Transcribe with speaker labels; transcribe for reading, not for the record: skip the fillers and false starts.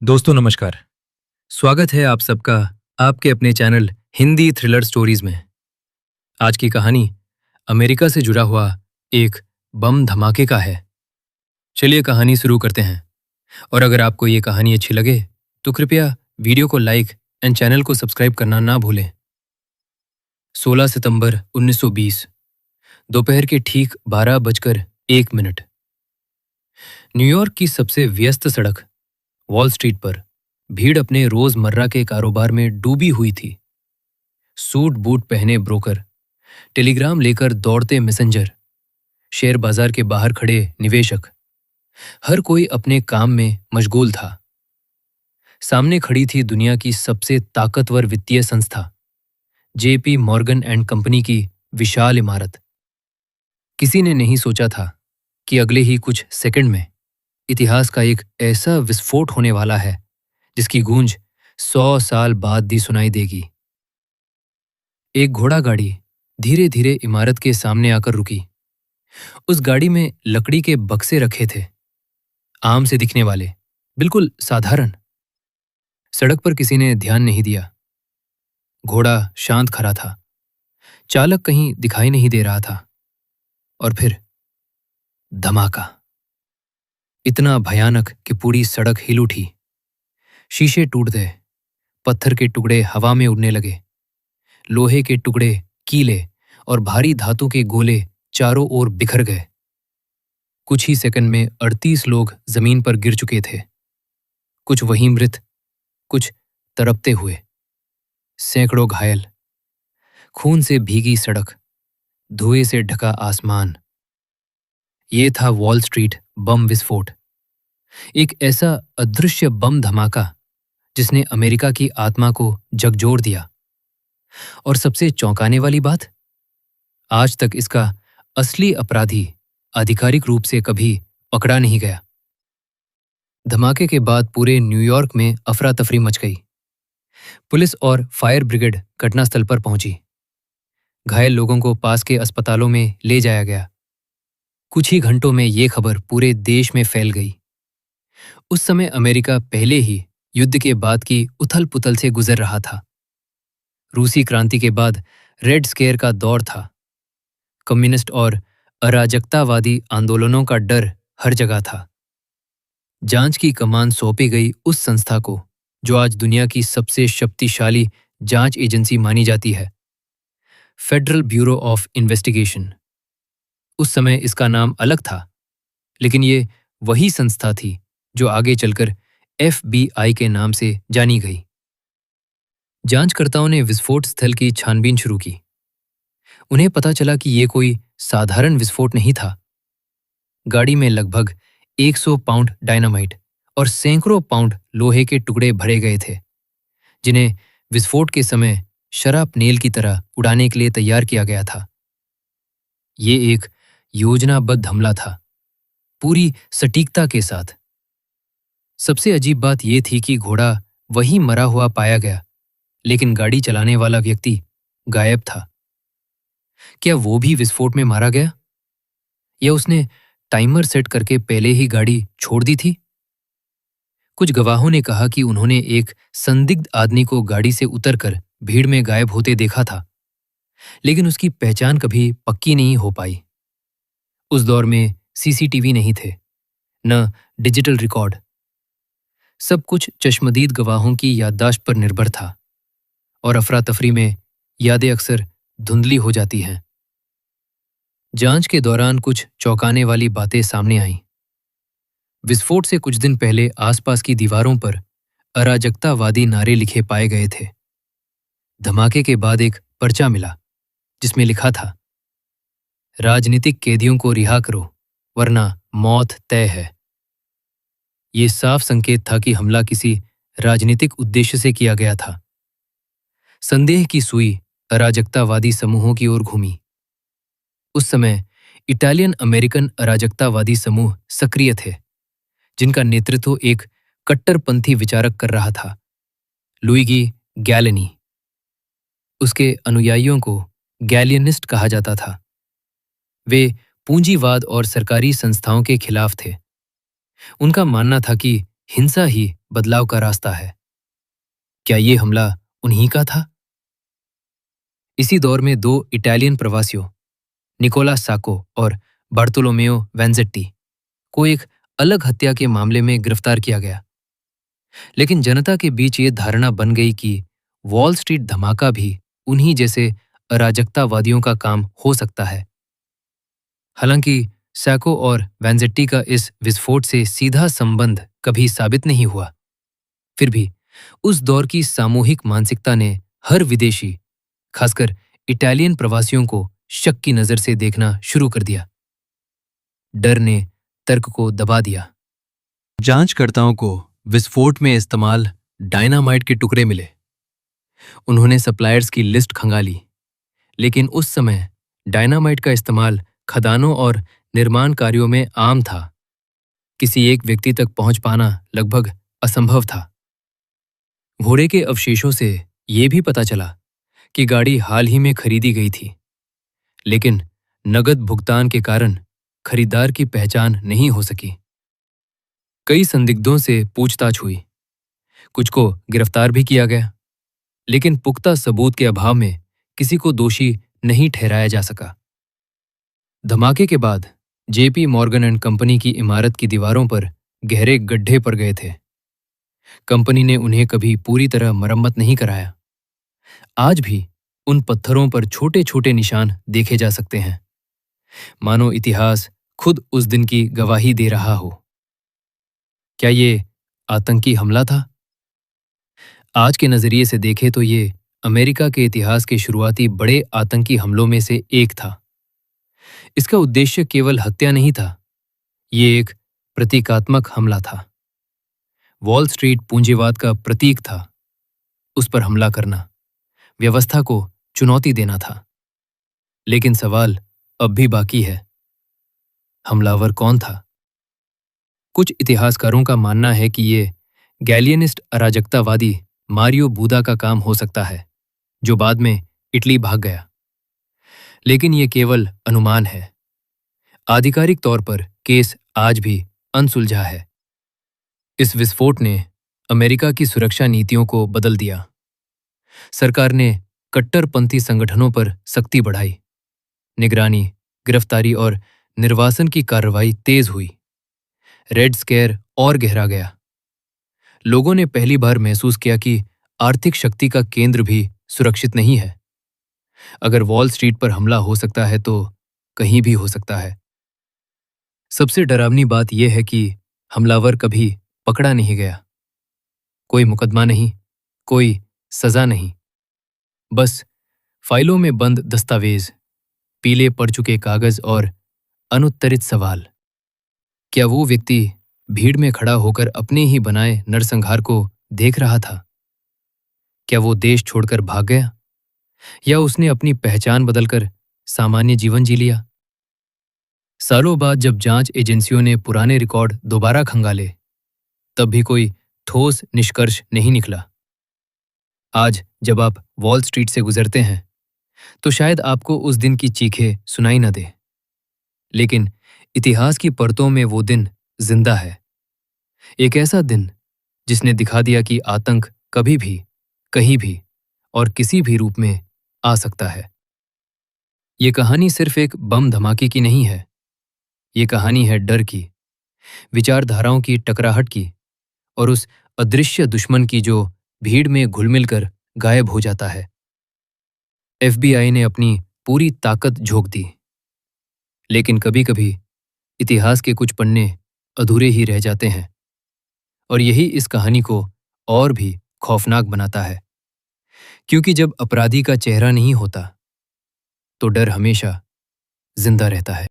Speaker 1: दोस्तों नमस्कार। स्वागत है आप सबका आपके अपने चैनल हिंदी थ्रिलर स्टोरीज में। आज की कहानी अमेरिका से जुड़ा हुआ एक बम धमाके का है। चलिए कहानी शुरू करते हैं। और अगर आपको ये कहानी अच्छी लगे तो कृपया वीडियो को लाइक एंड चैनल को सब्सक्राइब करना ना भूलें। 16 सितंबर 1920 दोपहर के ठीक 12:01। न्यूयॉर्क की सबसे व्यस्त सड़क वॉल स्ट्रीट पर भीड़ अपने रोजमर्रा के कारोबार में डूबी हुई थी। सूट बूट पहने ब्रोकर, टेलीग्राम लेकर दौड़ते मैसेंजर, शेयर बाजार के बाहर खड़े निवेशक, हर कोई अपने काम में मशगूल था। सामने खड़ी थी दुनिया की सबसे ताकतवर वित्तीय संस्था जेपी मॉर्गन एंड कंपनी की विशाल इमारत। किसी ने नहीं सोचा था कि अगले ही कुछ सेकंड में इतिहास का एक ऐसा विस्फोट होने वाला है जिसकी गूंज 100 साल बाद भी सुनाई देगी। एक घोड़ा गाड़ी धीरे धीरे इमारत के सामने आकर रुकी। उस गाड़ी में लकड़ी के बक्से रखे थे, आम से दिखने वाले, बिल्कुल साधारण। सड़क पर किसी ने ध्यान नहीं दिया। घोड़ा शांत खड़ा था, चालक कहीं दिखाई नहीं दे रहा था। और फिर धमाका, इतना भयानक कि पूरी सड़क हिल उठी। शीशे टूट गए, पत्थर के टुकड़े हवा में उड़ने लगे, लोहे के टुकड़े, कीले और भारी धातु के गोले चारों ओर बिखर गए। कुछ ही सेकंड में 38 लोग जमीन पर गिर चुके थे, कुछ वहीं मृत, कुछ तड़पते हुए, सैकड़ों घायल। खून से भीगी सड़क, धुएं से ढका आसमान। ये था वॉल स्ट्रीट बम विस्फोट, एक ऐसा अदृश्य बम धमाका जिसने अमेरिका की आत्मा को झकझोर दिया। और सबसे चौंकाने वाली बात, आज तक इसका असली अपराधी आधिकारिक रूप से कभी पकड़ा नहीं गया। धमाके के बाद पूरे न्यूयॉर्क में अफरा तफरी मच गई। पुलिस और फायर ब्रिगेड घटनास्थल पर पहुंची। घायल लोगों को पास के अस्पतालों में ले जाया गया। कुछ ही घंटों में ये खबर पूरे देश में फैल गई। उस समय अमेरिका पहले ही युद्ध के बाद की उथल पुथल से गुजर रहा था। रूसी क्रांति के बाद रेड स्केयर का दौर था। कम्युनिस्ट और अराजकतावादी आंदोलनों का डर हर जगह था। जांच की कमान सौंपी गई उस संस्था को जो आज दुनिया की सबसे शक्तिशाली जांच एजेंसी मानी जाती है, फेडरल ब्यूरो ऑफ इन्वेस्टिगेशन। उस समय इसका नाम अलग था, लेकिन ये वही संस्था थी जो आगे चलकर FBI के नाम से जानी गई। जांचकर्ताओं ने विस्फोट स्थल की छानबीन शुरू की। उन्हें पता चला कि ये कोई साधारण विस्फोट नहीं था। गाड़ी में लगभग 100 पाउंड डायनामाइट और सैकड़ों पाउंड लोहे के टुकड़े भरे गए थे, जिन्हें विस्फोट के समय शराबनेल की तरह उड़ाने के लिए तैयार किया गया था। ये एक योजनाबद्ध हमला था, पूरी सटीकता के साथ। सबसे अजीब बात यह थी कि घोड़ा वहीं मरा हुआ पाया गया, लेकिन गाड़ी चलाने वाला व्यक्ति गायब था। क्या वो भी विस्फोट में मारा गया, या उसने टाइमर सेट करके पहले ही गाड़ी छोड़ दी थी? कुछ गवाहों ने कहा कि उन्होंने एक संदिग्ध आदमी को गाड़ी से उतरकर भीड़ में गायब होते देखा था, लेकिन उसकी पहचान कभी पक्की नहीं हो पाई। उस दौर में CCTV नहीं थे, न डिजिटल रिकॉर्ड। सब कुछ चश्मदीद गवाहों की याददाश्त पर निर्भर था, और अफरा तफरी में यादें अक्सर धुंधली हो जाती हैं। जांच के दौरान कुछ चौंकाने वाली बातें सामने आईं। विस्फोट से कुछ दिन पहले आसपास की दीवारों पर अराजकतावादी नारे लिखे पाए गए थे। धमाके के बाद एक पर्चा मिला जिसमें लिखा था, राजनीतिक कैदियों को रिहा करो वरना मौत तय है। ये साफ संकेत था कि हमला किसी राजनीतिक उद्देश्य से किया गया था। संदेह की सुई अराजकतावादी समूहों की ओर घूमी। उस समय इटालियन अमेरिकन अराजकतावादी समूह सक्रिय थे, जिनका नेतृत्व एक कट्टरपंथी विचारक कर रहा था, लुइगी गैलिनी। उसके अनुयायियों को गैलियनिस्ट कहा जाता था। वे पूंजीवाद और सरकारी संस्थाओं के खिलाफ थे। उनका मानना था कि हिंसा ही बदलाव का रास्ता है। क्या ये हमला उन्हीं का था? इसी दौर में दो इटालियन प्रवासियों, निकोला साको और बार्तोलोमेओ वेंजेट्टी, को एक अलग हत्या के मामले में गिरफ्तार किया गया। लेकिन जनता के बीच ये धारणा बन गई कि वॉल स्ट्रीट धमाका भी उन्हीं जैसे अराजकतावादियों का काम हो सकता है। हालांकि सैको और वैनजेट्टी का इस विस्फोट से सीधा संबंध कभी साबित नहीं हुआ, फिर भी उस दौर की सामूहिक मानसिकता ने हर विदेशी, खासकर इटालियन प्रवासियों को शक की नजर से देखना शुरू कर दिया। डर ने तर्क को दबा दिया। जांचकर्ताओं को विस्फोट में इस्तेमाल डायनामाइट के टुकड़े मिले। उन्होंने सप्लायर्स की लिस्ट खंगाली, लेकिन उस समय डायनामाइट का इस्तेमाल खदानों और निर्माण कार्यों में आम था। किसी एक व्यक्ति तक पहुंच पाना लगभग असंभव था। घोड़े के अवशेषों से यह भी पता चला कि गाड़ी हाल ही में खरीदी गई थी, लेकिन नगद भुगतान के कारण खरीदार की पहचान नहीं हो सकी। कई संदिग्धों से पूछताछ हुई, कुछ को गिरफ्तार भी किया गया, लेकिन पुख्ता सबूत के अभाव में किसी को दोषी नहीं ठहराया जा सका। धमाके के बाद जेपी मॉर्गन एंड कंपनी की इमारत की दीवारों पर गहरे गड्ढे पड़ गए थे। कंपनी ने उन्हें कभी पूरी तरह मरम्मत नहीं कराया। आज भी उन पत्थरों पर छोटे छोटे निशान देखे जा सकते हैं, मानो इतिहास खुद उस दिन की गवाही दे रहा हो। क्या ये आतंकी हमला था? आज के नजरिए से देखें तो ये अमेरिका के इतिहास के शुरुआती बड़े आतंकी हमलों में से एक था। इसका उद्देश्य केवल हत्या नहीं था, ये एक प्रतीकात्मक हमला था। वॉल स्ट्रीट पूंजीवाद का प्रतीक था। उस पर हमला करना व्यवस्था को चुनौती देना था। लेकिन सवाल अब भी बाकी है, हमलावर कौन था? कुछ इतिहासकारों का मानना है कि ये गैलियनिस्ट अराजकतावादी मारियो बूदा का काम हो सकता है, जो बाद में इटली भाग गया। लेकिन ये केवल अनुमान है। आधिकारिक तौर पर केस आज भी अनसुलझा है। इस विस्फोट ने अमेरिका की सुरक्षा नीतियों को बदल दिया। सरकार ने कट्टरपंथी संगठनों पर सख्ती बढ़ाई। निगरानी, गिरफ्तारी और निर्वासन की कार्रवाई तेज हुई। रेड स्केयर और गहरा गया। लोगों ने पहली बार महसूस किया कि आर्थिक शक्ति का केंद्र भी सुरक्षित नहीं है। अगर वॉल स्ट्रीट पर हमला हो सकता है तो कहीं भी हो सकता है। सबसे डरावनी बात यह है कि हमलावर कभी पकड़ा नहीं गया। कोई मुकदमा नहीं, कोई सजा नहीं, बस फाइलों में बंद दस्तावेज, पीले पड़ चुके कागज और अनुत्तरित सवाल। क्या वो व्यक्ति भीड़ में खड़ा होकर अपने ही बनाए नरसंहार को देख रहा था? क्या वो देश छोड़कर भाग गया, या उसने अपनी पहचान बदलकर सामान्य जीवन जी लिया? सालों बाद जब जांच एजेंसियों ने पुराने रिकॉर्ड दोबारा खंगाले, तब भी कोई ठोस निष्कर्ष नहीं निकला। आज जब आप वॉल स्ट्रीट से गुजरते हैं तो शायद आपको उस दिन की चीखें सुनाई न दे, लेकिन इतिहास की परतों में वो दिन जिंदा है। एक ऐसा दिन जिसने दिखा दिया कि आतंक कभी भी, कहीं भी और किसी भी रूप में आ सकता है। ये कहानी सिर्फ एक बम धमाके की नहीं है। ये कहानी है डर की, विचारधाराओं की टकराहट की और उस अदृश्य दुश्मन की जो भीड़ में घुल-मिल कर गायब हो जाता है। एफबीआई ने अपनी पूरी ताकत झोंक दी, लेकिन कभी-कभी इतिहास के कुछ पन्ने अधूरे ही रह जाते हैं, और यही इस कहानी को और भी खौफनाक बनाता है। क्योंकि जब अपराधी का चेहरा नहीं होता, तो डर हमेशा जिंदा रहता है।